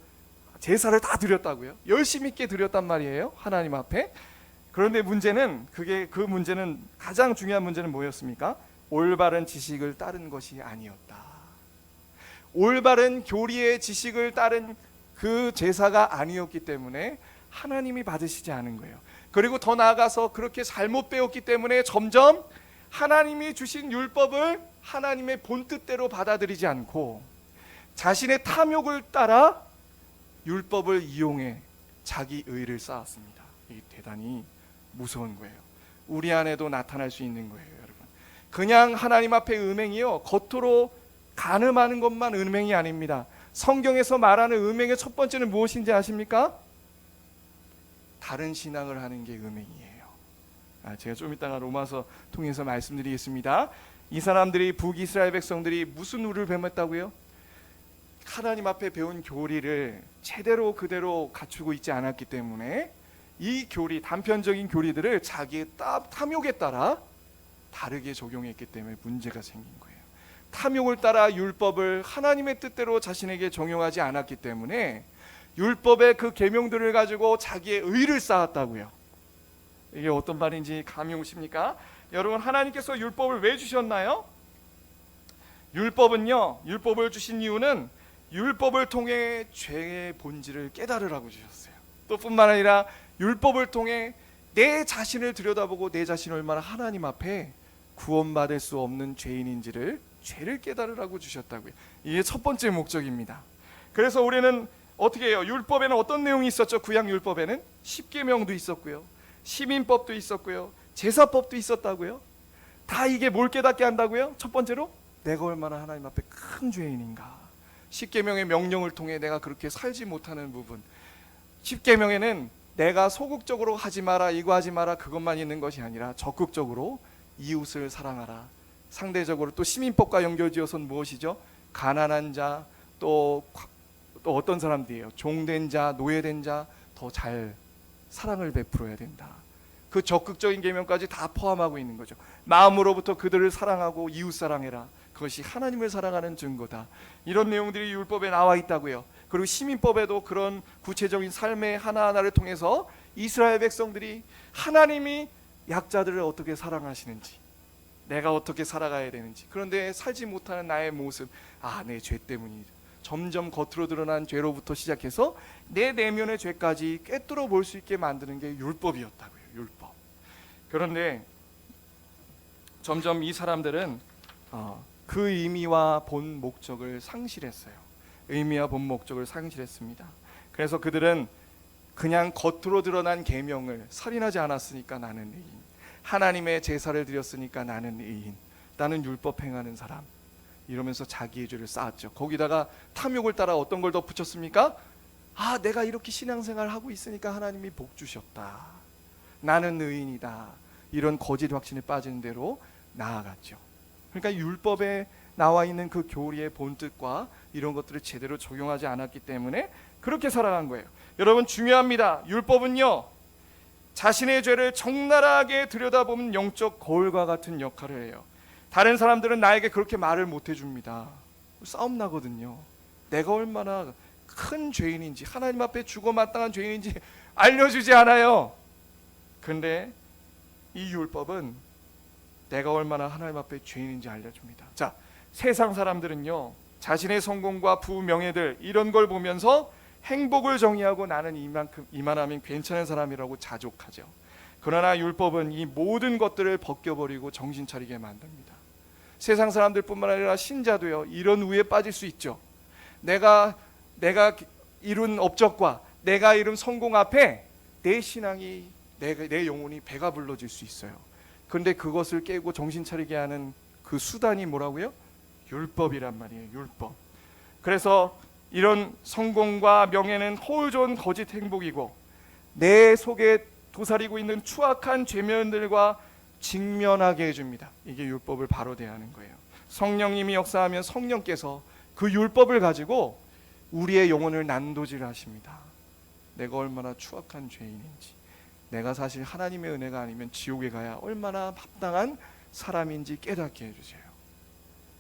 제사를 다 드렸다고요. 열심 있게 드렸단 말이에요, 하나님 앞에. 그런데 문제는 그 문제는 가장 중요한 문제는 뭐였습니까? 올바른 지식을 따른 것이 아니었다. 올바른 교리의 지식을 따른 그 제사가 아니었기 때문에 하나님이 받으시지 않은 거예요. 그리고 더 나아가서 그렇게 잘못 배웠기 때문에 점점 하나님이 주신 율법을 하나님의 본뜻대로 받아들이지 않고 자신의 탐욕을 따라 율법을 이용해 자기 의를 쌓았습니다. 이게 대단히 무서운 거예요. 우리 안에도 나타날 수 있는 거예요, 여러분. 그냥 하나님 앞에 음행이요, 겉으로 간음하는 것만 음행이 아닙니다. 성경에서 말하는 음행의 첫 번째는 무엇인지 아십니까? 다른 신앙을 하는 게 음행이에요. 제가 좀 이따가 로마서 통해서 말씀드리겠습니다. 이 사람들이, 북이스라엘 백성들이 무슨 우를 범했다고요? 하나님 앞에 배운 교리를 제대로 그대로 갖추고 있지 않았기 때문에 이 교리, 단편적인 교리들을 자기의 탐욕에 따라 다르게 적용했기 때문에 문제가 생긴 거예요. 탐욕을 따라 율법을 하나님의 뜻대로 자신에게 적용하지 않았기 때문에 율법의 그 계명들을 가지고 자기의 의를 쌓았다고요. 이게 어떤 말인지 감이 오십니까? 여러분, 하나님께서 율법을 왜 주셨나요? 율법을 주신 이유는 율법을 통해 죄의 본질을 깨달으라고 주셨어요. 또 뿐만 아니라 율법을 통해 내 자신을 들여다보고 내 자신이 얼마나 하나님 앞에 구원받을 수 없는 죄인인지를, 죄를 깨달으라고 주셨다고요. 이게 첫 번째 목적입니다. 그래서 우리는 어떻게 해요? 율법에는 어떤 내용이 있었죠? 구약 율법에는 십계명도 있었고요, 시민법도 있었고요, 제사법도 있었다고요. 다 이게 뭘 깨닫게 한다고요? 첫 번째로 내가 얼마나 하나님 앞에 큰 죄인인가. 십계명의 명령을 통해 내가 그렇게 살지 못하는 부분, 십계명에는 내가 소극적으로 하지 마라, 이거 하지 마라, 그것만 있는 것이 아니라 적극적으로 이웃을 사랑하라. 상대적으로 또 시민법과 연결지어서는 무엇이죠? 가난한 자, 또 어떤 사람들이에요? 종된 자, 노예된 자 더 잘 사랑을 베풀어야 된다. 그 적극적인 계명까지 다 포함하고 있는 거죠. 마음으로부터 그들을 사랑하고 이웃 사랑해라. 그것이 하나님을 사랑하는 증거다. 이런 내용들이 율법에 나와 있다고요. 그리고 시민법에도 그런 구체적인 삶의 하나하나를 통해서 이스라엘 백성들이 하나님이 약자들을 어떻게 사랑하시는지, 내가 어떻게 살아가야 되는지, 그런데 살지 못하는 나의 모습, 내 죄 때문이다. 점점 겉으로 드러난 죄로부터 시작해서 내 내면의 죄까지 꿰뚫어 볼 수 있게 만드는 게 율법이었다고요. 율법. 그런데 점점 이 사람들은 그 의미와 본 목적을 상실했어요. 의미와 본 목적을 상실했습니다. 그래서 그들은 그냥 겉으로 드러난 계명을, 살인하지 않았으니까 나는 의인, 하나님의 제사를 드렸으니까 나는 의인, 나는 율법 행하는 사람, 이러면서 자기의 죄를 쌓았죠. 거기다가 탐욕을 따라 어떤 걸 더 붙였습니까? 내가 이렇게 신앙생활을 하고 있으니까 하나님이 복 주셨다, 나는 의인이다, 이런 거짓 확신에 빠지는 대로 나아갔죠. 그러니까 율법에 나와 있는 그 교리의 본뜻과 이런 것들을 제대로 적용하지 않았기 때문에 그렇게 살아간 거예요. 여러분, 중요합니다. 율법은요, 자신의 죄를 적나라하게 들여다보는 영적 거울과 같은 역할을 해요. 다른 사람들은 나에게 그렇게 말을 못 해줍니다. 싸움 나거든요. 내가 얼마나 큰 죄인인지, 하나님 앞에 죽어 마땅한 죄인인지 알려주지 않아요. 그런데 이 율법은 내가 얼마나 하나님 앞에 죄인인지 알려줍니다. 자, 세상 사람들은요, 자신의 성공과 부명예들 이런 걸 보면서 행복을 정의하고 나는 이만하면 괜찮은 사람이라고 자족하죠. 그러나 율법은 이 모든 것들을 벗겨버리고 정신 차리게 만듭니다. 세상 사람들뿐만 아니라 신자도요, 이런 우에 빠질 수 있죠. 내가 이룬 업적과 내가 이룬 성공 앞에 내 신앙이, 내 영혼이 배가 불러질 수 있어요. 그런데 그것을 깨고 정신 차리게 하는 그 수단이 뭐라고요? 율법이란 말이에요. 율법. 그래서 이런 성공과 명예는 허울 좋은 거짓 행복이고 내 속에 도사리고 있는 추악한 죄면들과 직면하게 해줍니다. 이게 율법을 바로 대하는 거예요. 성령님이 역사하면 성령께서 그 율법을 가지고 우리의 영혼을 난도질하십니다. 내가 얼마나 추악한 죄인인지, 내가 사실 하나님의 은혜가 아니면 지옥에 가야 얼마나 합당한 사람인지 깨닫게 해주세요.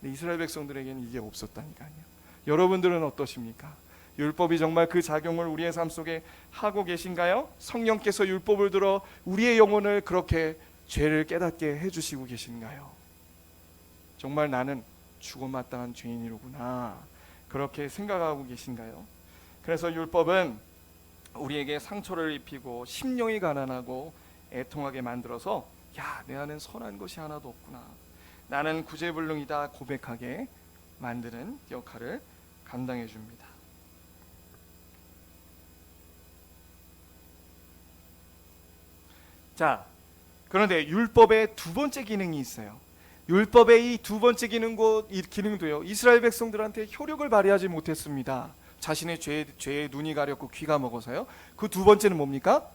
근데 이스라엘 백성들에게는 이게 없었다니까요. 여러분들은 어떠십니까? 율법이 정말 그 작용을 우리의 삶 속에 하고 계신가요? 성령께서 율법을 들어 우리의 영혼을 그렇게 죄를 깨닫게 해주시고 계신가요? 정말 나는 죽어마땅한 죄인이로구나, 그렇게 생각하고 계신가요? 그래서 율법은 우리에게 상처를 입히고 심령이 가난하고 애통하게 만들어서 야, 내 안엔 선한 것이 하나도 없구나, 나는 구제불능이다 고백하게 만드는 역할을 감당해 줍니다. 자, 그런데 율법의 두 번째 기능이 있어요. 율법의 이 두 번째 기능도요, 이스라엘 백성들한테 효력을 발휘하지 못했습니다. 자신의 죄에 눈이 가렸고 귀가 먹어서요. 그 두 번째는 뭡니까?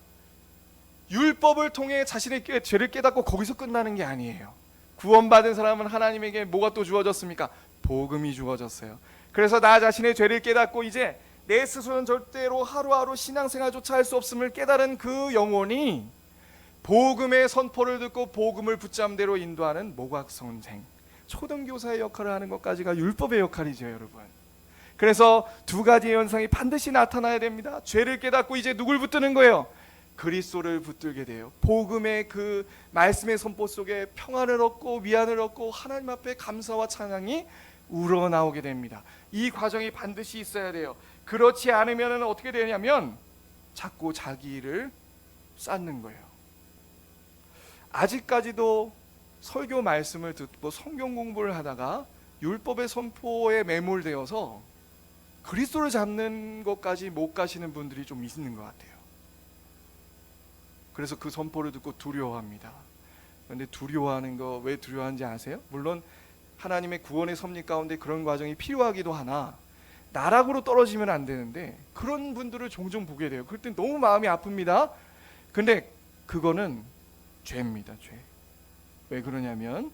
율법을 통해 자신의 죄를 깨닫고 거기서 끝나는 게 아니에요. 구원받은 사람은 하나님에게 뭐가 또 주어졌습니까? 복음이 주어졌어요. 그래서 나 자신의 죄를 깨닫고 이제 내 스스로는 절대로 하루하루 신앙생활조차 할 수 없음을 깨달은 그 영혼이 복음의 선포를 듣고 복음을 붙잡대로 인도하는 모각선생, 초등교사의 역할을 하는 것까지가 율법의 역할이죠, 여러분. 그래서 두 가지의 현상이 반드시 나타나야 됩니다. 죄를 깨닫고 이제 누굴 붙드는 거예요? 그리스도를 붙들게 돼요. 복음의 그 말씀의 선포 속에 평안을 얻고 위안을 얻고 하나님 앞에 감사와 찬양이 우러나오게 됩니다. 이 과정이 반드시 있어야 돼요. 그렇지 않으면 어떻게 되냐면 자꾸 자기 일을 쌓는 거예요. 아직까지도 설교 말씀을 듣고 성경 공부를 하다가 율법의 선포에 매몰되어서 그리스도를 잡는 것까지 못 가시는 분들이 좀 있는 것 같아요. 그래서 그 선포를 듣고 두려워합니다. 그런데 두려워하는 거 왜 두려워하는지 아세요? 물론 하나님의 구원의 섭리 가운데 그런 과정이 필요하기도 하나 나락으로 떨어지면 안 되는데 그런 분들을 종종 보게 돼요. 그럴 땐 너무 마음이 아픕니다. 근데 그거는 죄입니다. 죄. 왜 그러냐면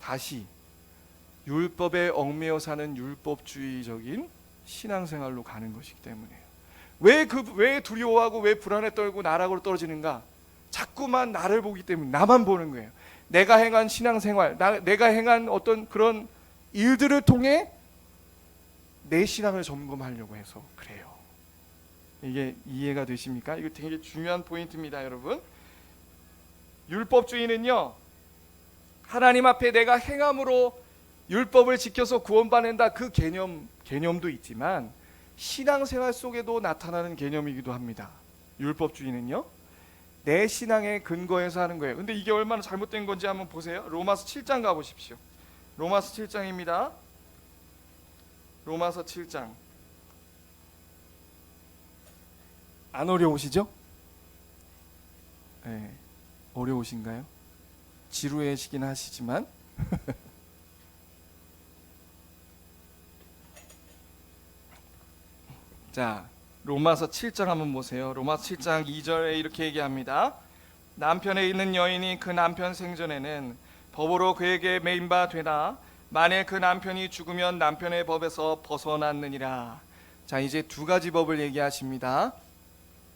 다시 율법에 얽매여 사는 율법주의적인 신앙생활로 가는 것이기 때문에요. 왜 두려워하고 왜 불안에 떨고 나락으로 떨어지는가? 자꾸만 나를 보기 때문에, 나만 보는 거예요. 내가 행한 신앙생활, 내가 행한 어떤 그런 일들을 통해 내 신앙을 점검하려고 해서 그래요. 이게 이해가 되십니까? 이거 되게 중요한 포인트입니다, 여러분. 율법주의는요, 하나님 앞에 내가 행함으로 율법을 지켜서 구원받는다, 그 개념도 있지만 신앙생활 속에도 나타나는 개념이기도 합니다. 율법주의는요, 내 신앙의 근거에서 하는 거예요. 근데 이게 얼마나 잘못된 건지 한번 보세요. 로마서 7장 가보십시오. 로마서 7장입니다. 로마서 7장. 안 어려우시죠? 네. 어려우신가요? 지루해지긴 하시지만 자, 로마서 7장 한번 보세요. 로마서 7장 2절에 이렇게 얘기합니다. 남편에 있는 여인이 그 남편 생전에는 법으로 그에게 매인바 되나 만일 그 남편이 죽으면 남편의 법에서 벗어났느니라. 자, 이제 두 가지 법을 얘기하십니다.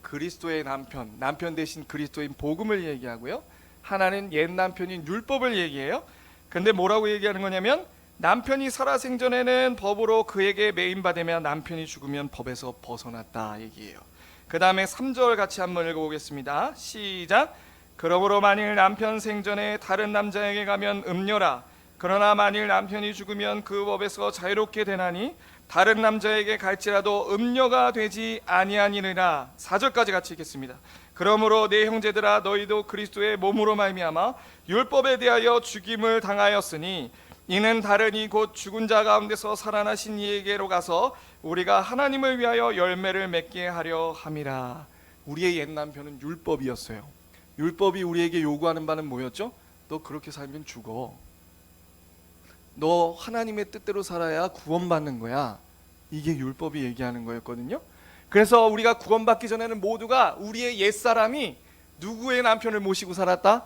그리스도의 남편 대신 그리스도인 복음을 얘기하고요, 하나는 옛 남편인 율법을 얘기해요. 근데 뭐라고 얘기하는 거냐면 남편이 살아 생전에는 법으로 그에게 매인받으면 남편이 죽으면 법에서 벗어났다 얘기해요. 그 다음에 3절 같이 한번 읽어보겠습니다. 시작. 그러므로 만일 남편 생전에 다른 남자에게 가면 음녀라. 그러나 만일 남편이 죽으면 그 법에서 자유롭게 되나니 다른 남자에게 갈지라도 음녀가 되지 아니하니라. 4절까지 같이 읽겠습니다. 그러므로 내 형제들아, 너희도 그리스도의 몸으로 말미암아 율법에 대하여 죽임을 당하였으니 이는 다른 곧 죽은 자 가운데서 살아나신 이에게로 가서 우리가 하나님을 위하여 열매를 맺게 하려 함이라. 우리의 옛 남편은 율법이었어요. 율법이 우리에게 요구하는 바는 뭐였죠? 너 그렇게 살면 죽어. 너 하나님의 뜻대로 살아야 구원받는 거야. 이게 율법이 얘기하는 거였거든요. 그래서 우리가 구원받기 전에는 모두가 우리의 옛사람이 누구의 남편을 모시고 살았다?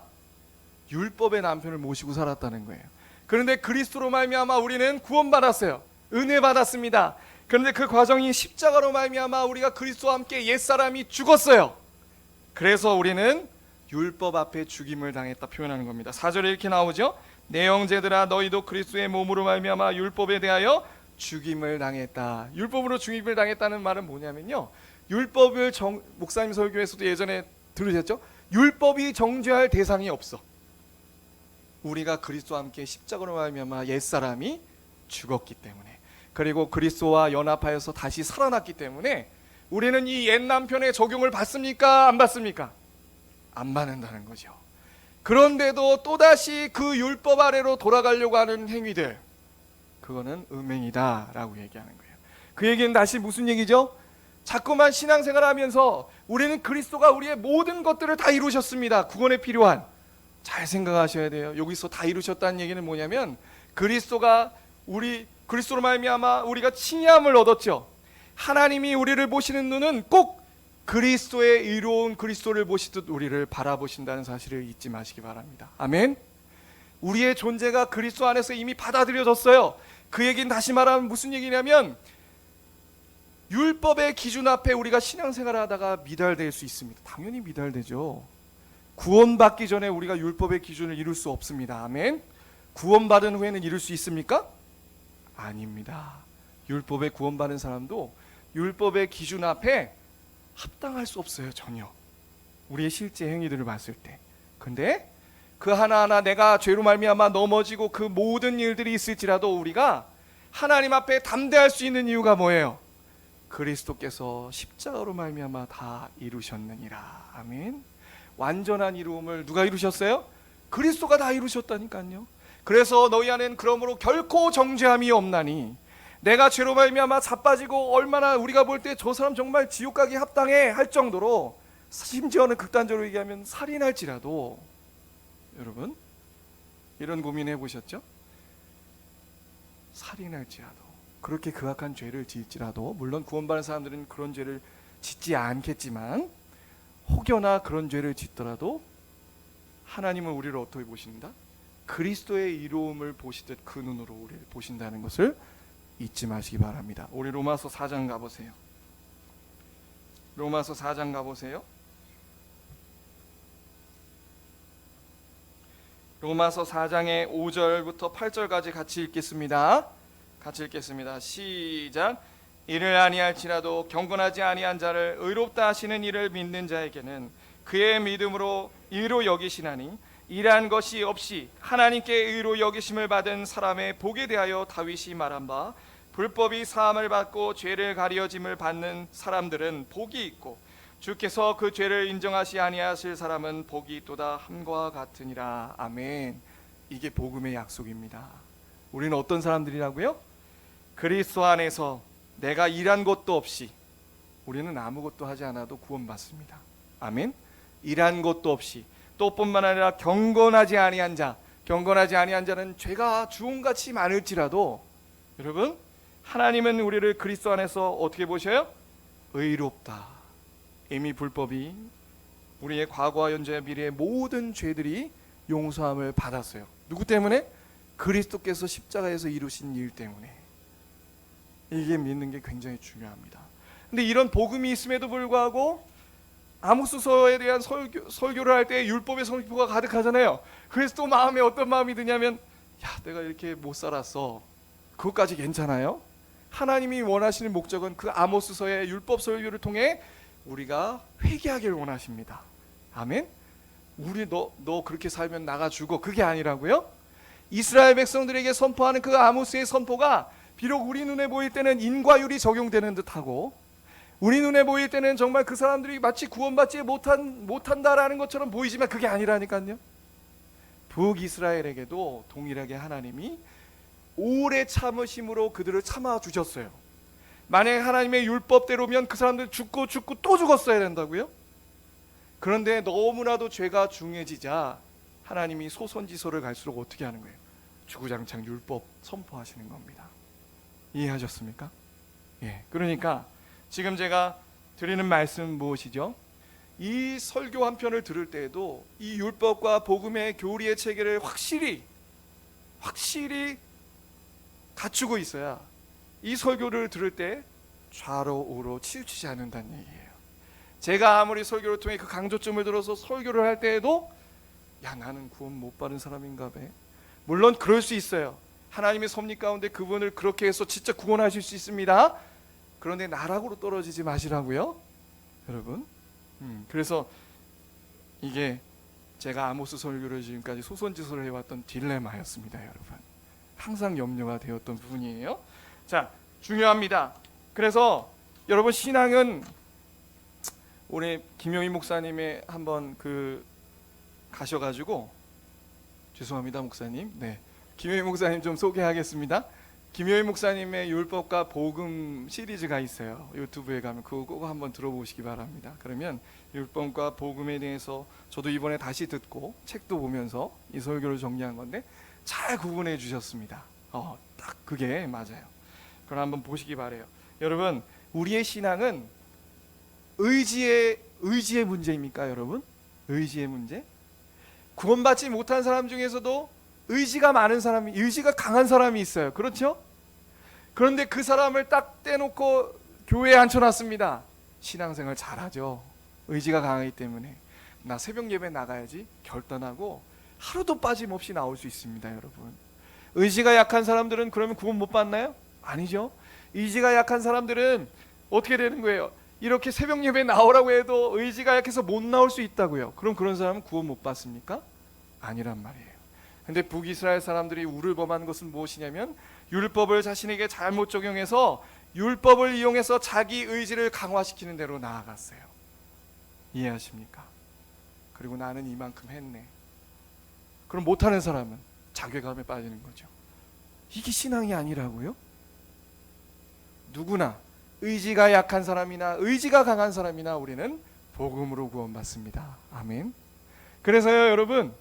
율법의 남편을 모시고 살았다는 거예요. 그런데 그리스도로 말미암아 우리는 구원받았어요. 은혜 받았습니다. 그런데 그 과정이 십자가로 말미암아 우리가 그리스도와 함께 옛사람이 죽었어요. 그래서 우리는 율법 앞에 죽임을 당했다 표현하는 겁니다. 4절에 이렇게 나오죠. 내 형제들아 너희도 그리스도의 몸으로 말미암아 율법에 대하여 죽임을 당했다. 율법으로 죽임을 당했다는 말은 뭐냐면요, 율법을 목사님 설교에서도 예전에 들으셨죠? 율법이 정죄할 대상이 없어. 우리가 그리스도와 함께 십자가로 말미암아 옛사람이 죽었기 때문에, 그리고 그리스도와 연합하여서 다시 살아났기 때문에 우리는 이 옛 남편의 적용을 받습니까? 안 받습니까? 안 받는다는 거죠. 그런데도 또다시 그 율법 아래로 돌아가려고 하는 행위들, 그거는 음행이다 라고 얘기하는 거예요. 그 얘기는 다시 무슨 얘기죠? 자꾸만 신앙생활을 하면서 우리는 그리스도가 우리의 모든 것들을 다 이루셨습니다. 구원에 필요한, 잘 생각하셔야 돼요. 여기서 다 이루셨다는 얘기는 뭐냐면 그리스도가 그리스도로 말미암아 우리가 칭의함을 얻었죠. 하나님이 우리를 보시는 눈은 꼭 그리스도의 의로운 그리스도를 보시듯 우리를 바라보신다는 사실을 잊지 마시기 바랍니다. 아멘. 우리의 존재가 그리스도 안에서 이미 받아들여졌어요. 그 얘기는 다시 말하면 무슨 얘기냐면 율법의 기준 앞에 우리가 신앙생활을 하다가 미달될 수 있습니다. 당연히 미달되죠. 구원받기 전에 우리가 율법의 기준을 이룰 수 없습니다. 아멘. 구원받은 후에는 이룰 수 있습니까? 아닙니다. 율법에 구원받은 사람도 율법의 기준 앞에 합당할 수 없어요. 전혀. 우리의 실제 행위들을 봤을 때. 근데 그 하나하나 내가 죄로 말미암아 넘어지고 그 모든 일들이 있을지라도 우리가 하나님 앞에 담대할 수 있는 이유가 뭐예요? 그리스도께서 십자가로 말미암아 다 이루셨느니라. 아멘. 완전한 이루음을 누가 이루셨어요? 그리스도가 다 이루셨다니까요. 그래서 너희 안에는 그러므로 결코 정죄함이 없나니, 내가 죄로 말미암아 자빠지고 얼마나 우리가 볼 때 저 사람 정말 지옥 가기 합당해 할 정도로, 심지어는 극단적으로 얘기하면 살인할지라도, 여러분 이런 고민해 보셨죠? 살인할지라도, 그렇게 극악한 죄를 지을지라도, 물론 구원받은 사람들은 그런 죄를 짓지 않겠지만 혹여나 그런 죄를 짓더라도 하나님은 우리를 어떻게 보신다? 그리스도의 이로움을 보시듯 그 눈으로 우리를 보신다는 것을 잊지 마시기 바랍니다. 우리 로마서 4장 가보세요. 로마서 4장 가보세요. 로마서 4장의 5절부터 8절까지 같이 읽겠습니다. 같이 읽겠습니다. 시작. 이를 아니할지라도 경건하지 아니한 자를 의롭다 하시는 이를 믿는 자에게는 그의 믿음으로 의로 여기시나니, 이러한 것이 없이 하나님께 의로 여기심을 받은 사람의 복에 대하여 다윗이 말한 바, 불법이 사함을 받고 죄를 가려짐을 받는 사람들은 복이 있고 주께서 그 죄를 인정하시 아니하실 사람은 복이 또다 함과 같으니라. 아멘. 이게 복음의 약속입니다. 우리는 어떤 사람들이라고요? 그리스도 안에서 내가 일한 것도 없이, 우리는 아무것도 하지 않아도 구원받습니다. 아멘. 일한 것도 없이, 또 뿐만 아니라 경건하지 아니한 자, 경건하지 아니한 자는 죄가 주홍같이 많을지라도, 여러분 하나님은 우리를 그리스도 안에서 어떻게 보셔요? 의롭다. 이미 불법이 우리의 과거와 현재와 미래의 모든 죄들이 용서함을 받았어요. 누구 때문에? 그리스도께서 십자가에서 이루신 일 때문에. 이게 믿는 게 굉장히 중요합니다. 근데 이런 복음이 있음에도 불구하고 아모스서에 대한 설교를 할 때 율법의 선포가 가득하잖아요. 그래서 또 마음에 어떤 마음이 드냐면, 야, 내가 이렇게 못 살았어. 그것까지 괜찮아요? 하나님이 원하시는 목적은 그 아모스서의 율법 설교를 통해 우리가 회개하길 원하십니다. 아멘. 우리 너 그렇게 살면 나가 죽어, 그게 아니라고요. 이스라엘 백성들에게 선포하는 그 아모스의 선포가 비록 우리 눈에 보일 때는 인과율이 적용되는 듯하고, 우리 눈에 보일 때는 정말 그 사람들이 마치 구원받지 못한다라는 것처럼 보이지만 그게 아니라니까요. 북이스라엘에게도 동일하게 하나님이 오래 참으심으로 그들을 참아주셨어요. 만약에 하나님의 율법대로면 그 사람들 죽고 또 죽었어야 된다고요. 그런데 너무나도 죄가 중해지자 하나님이 소선지서를 갈수록 어떻게 하는 거예요? 주구장창 율법 선포하시는 겁니다. 이해하셨습니까? 예, 그러니까 지금 제가 드리는 말씀은 무엇이죠? 이 설교 한 편을 들을 때에도 이 율법과 복음의 교리의 체계를 확실히 갖추고 있어야 이 설교를 들을 때 좌로 우로 치우치지 않는다는 얘기예요. 제가 아무리 설교를 통해 그 강조점을 들어서 설교를 할 때에도 야, 나는 구원 못 받은 사람인가 봐. 물론 그럴 수 있어요. 하나님의 섭리 가운데 그분을 그렇게 해서 진짜 구원하실 수 있습니다. 그런데 나락으로 떨어지지 마시라고요, 여러분. 그래서 이게 제가 아모스 설교를 지금까지 소선지서를 해왔던 딜레마였습니다, 여러분. 항상 염려가 되었던 부분이에요. 자, 중요합니다. 그래서 여러분, 신앙은 올해 김용희 목사님의 한번 가셔가지고, 죄송합니다 목사님, 네, 김용희 목사님 좀 소개하겠습니다. 김효희 목사님의 율법과 복음 시리즈가 있어요. 유튜브에 가면 그거 꼭 한번 들어보시기 바랍니다. 그러면 율법과 복음에 대해서 저도 이번에 다시 듣고 책도 보면서 이 설교를 정리한 건데 잘 구분해 주셨습니다. 딱 그게 맞아요. 그럼 한번 보시기 바래요. 여러분, 우리의 신앙은 의지의 문제입니까, 여러분? 의지의 문제? 구원받지 못한 사람 중에서도 의지가 강한 사람이 있어요. 그렇죠? 그런데 그 사람을 딱 떼놓고 교회에 앉혀놨습니다. 신앙생활 잘하죠. 의지가 강하기 때문에. 나 새벽 예배 나가야지 결단하고 하루도 빠짐없이 나올 수 있습니다, 여러분. 의지가 약한 사람들은 그러면 구원 못 받나요? 아니죠. 의지가 약한 사람들은 어떻게 되는 거예요? 이렇게 새벽 예배 나오라고 해도 의지가 약해서 못 나올 수 있다고요. 그럼 그런 사람은 구원 못 받습니까? 아니란 말이에요. 근데 북이스라엘 사람들이 우를 범한 것은 무엇이냐면 율법을 자신에게 잘못 적용해서 율법을 이용해서 자기 의지를 강화시키는 대로 나아갔어요. 이해하십니까? 그리고 나는 이만큼 했네. 그럼 못하는 사람은 자괴감에 빠지는 거죠. 이게 신앙이 아니라고요? 누구나 의지가 약한 사람이나 의지가 강한 사람이나 우리는 복음으로 구원받습니다. 아멘. 그래서요, 여러분,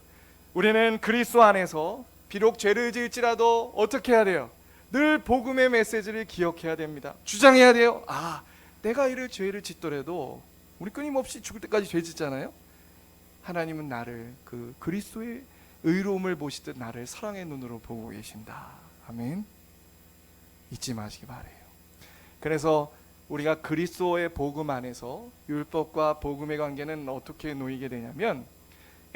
우리는 그리스도 안에서 비록 죄를 지을지라도 어떻게 해야 돼요? 늘 복음의 메시지를 기억해야 됩니다. 주장해야 돼요. 내가 이를 죄를 짓더라도, 우리 끊임없이 죽을 때까지 죄 짓잖아요. 하나님은 나를 그리스도의 의로움을 보시듯 나를 사랑의 눈으로 보고 계신다. 아멘. 잊지 마시기 바라요. 그래서 우리가 그리스도의 복음 안에서 율법과 복음의 관계는 어떻게 놓이게 되냐면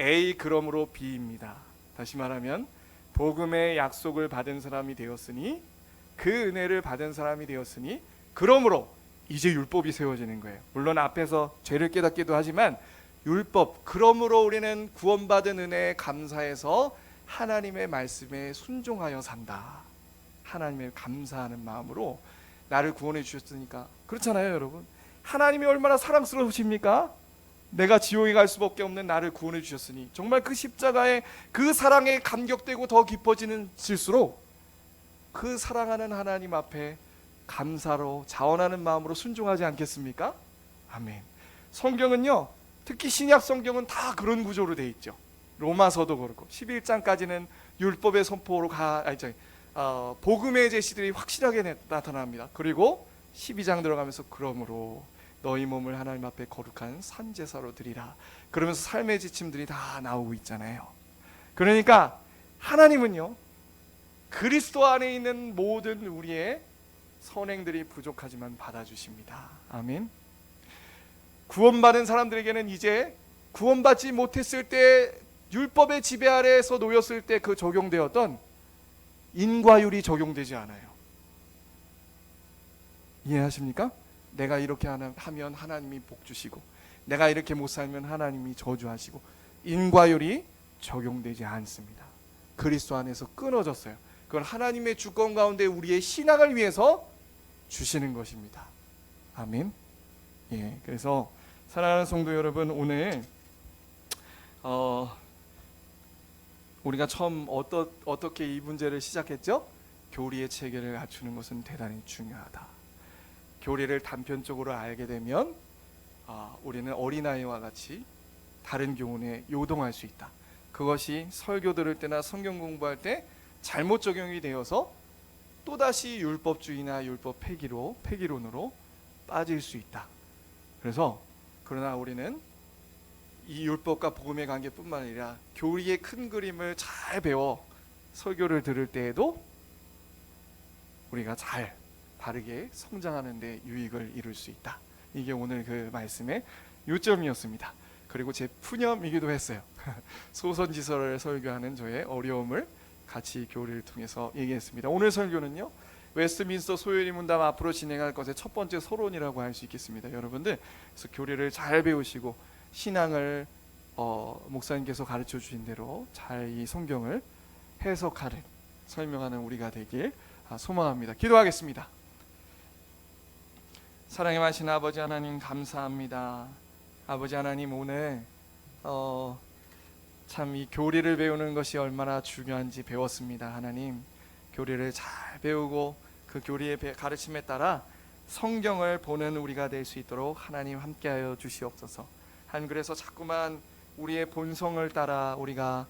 A 그러므로 B입니다. 다시 말하면 복음의 약속을 받은 사람이 되었으니, 그 은혜를 받은 사람이 되었으니, 그러므로 이제 율법이 세워지는 거예요. 물론 앞에서 죄를 깨닫기도 하지만 율법, 그러므로 우리는 구원받은 은혜에 감사해서 하나님의 말씀에 순종하여 산다. 하나님의 감사하는 마음으로 나를 구원해 주셨으니까. 그렇잖아요, 여러분. 하나님이 얼마나 사랑스러우십니까? 내가 지옥에 갈 수밖에 없는 나를 구원해 주셨으니 정말 그 십자가의 그 사랑에 감격되고 더 깊어질수록 그 사랑하는 하나님 앞에 감사로 자원하는 마음으로 순종하지 않겠습니까? 아멘. 성경은요, 특히 신약 성경은 다 그런 구조로 돼 있죠. 로마서도 그렇고 11장까지는 율법의 선포로 복음의 제시들이 확실하게 나타납니다. 그리고 12장 들어가면서 그러므로 너희 몸을 하나님 앞에 거룩한 산제사로 드리라. 그러면서 삶의 지침들이 다 나오고 있잖아요. 그러니까 하나님은요, 그리스도 안에 있는 모든 우리의 선행들이 부족하지만 받아주십니다. 아멘. 구원받은 사람들에게는 이제 구원받지 못했을 때 율법의 지배 아래에서 놓였을 때 그 적용되었던 인과율이 적용되지 않아요. 이해하십니까? 내가 이렇게 하면 하나님이 복 주시고, 내가 이렇게 못 살면 하나님이 저주하시고, 인과율이 적용되지 않습니다. 그리스도 안에서 끊어졌어요. 그건 하나님의 주권 가운데 우리의 신앙을 위해서 주시는 것입니다. 아멘. 예, 그래서 사랑하는 성도 여러분, 오늘 우리가 처음 어떻게 이 문제를 시작했죠? 교리의 체계를 갖추는 것은 대단히 중요하다. 교리를 단편적으로 알게 되면 우리는 어린아이와 같이 다른 교훈에 요동할 수 있다. 그것이 설교 들을 때나 성경 공부할 때 잘못 적용이 되어서 또다시 율법주의나 율법 폐기론으로 빠질 수 있다. 그래서 그러나 우리는 이 율법과 복음의 관계뿐만 아니라 교리의 큰 그림을 잘 배워 설교를 들을 때에도 우리가 잘 바르게 성장하는 데 유익을 이룰 수 있다. 이게 오늘 그 말씀의 요점이었습니다. 그리고 제 푸념이기도 했어요. 소선지서를 설교하는 저의 어려움을 같이 교리를 통해서 얘기했습니다. 오늘 설교는요, 웨스트민스터 소요리 문답 앞으로 진행할 것의 첫 번째 서론이라고 할 수 있겠습니다. 여러분들 그래서 교리를 잘 배우시고 신앙을 목사님께서 가르쳐 주신 대로 잘 이 성경을 해석하는 설명하는 우리가 되길 소망합니다. 기도하겠습니다. 사랑의 많으신 아버지 하나님 감사합니다. 아버지 하나님 오늘 참 이 교리를 배우는 것이 얼마나 중요한지 배웠습니다. 하나님 교리를 잘 배우고 그 교리의 가르침에 따라 성경을 보는 우리가 될 수 있도록 하나님 함께하여 주시옵소서. 그래서 자꾸만 우리의 본성을 따라 우리가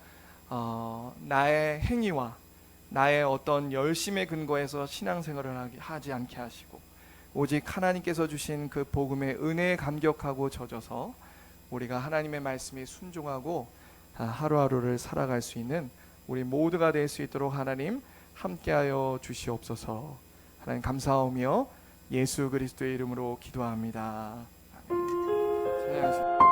나의 행위와 나의 어떤 열심에 근거해서 신앙생활을 하지 않게 하시고 오직 하나님께서 주신 그 복음의 은혜에 감격하고 젖어서 우리가 하나님의 말씀에 순종하고 하루하루를 살아갈 수 있는 우리 모두가 될 수 있도록 하나님 함께하여 주시옵소서. 하나님 감사하며 예수 그리스도의 이름으로 기도합니다. 아멘.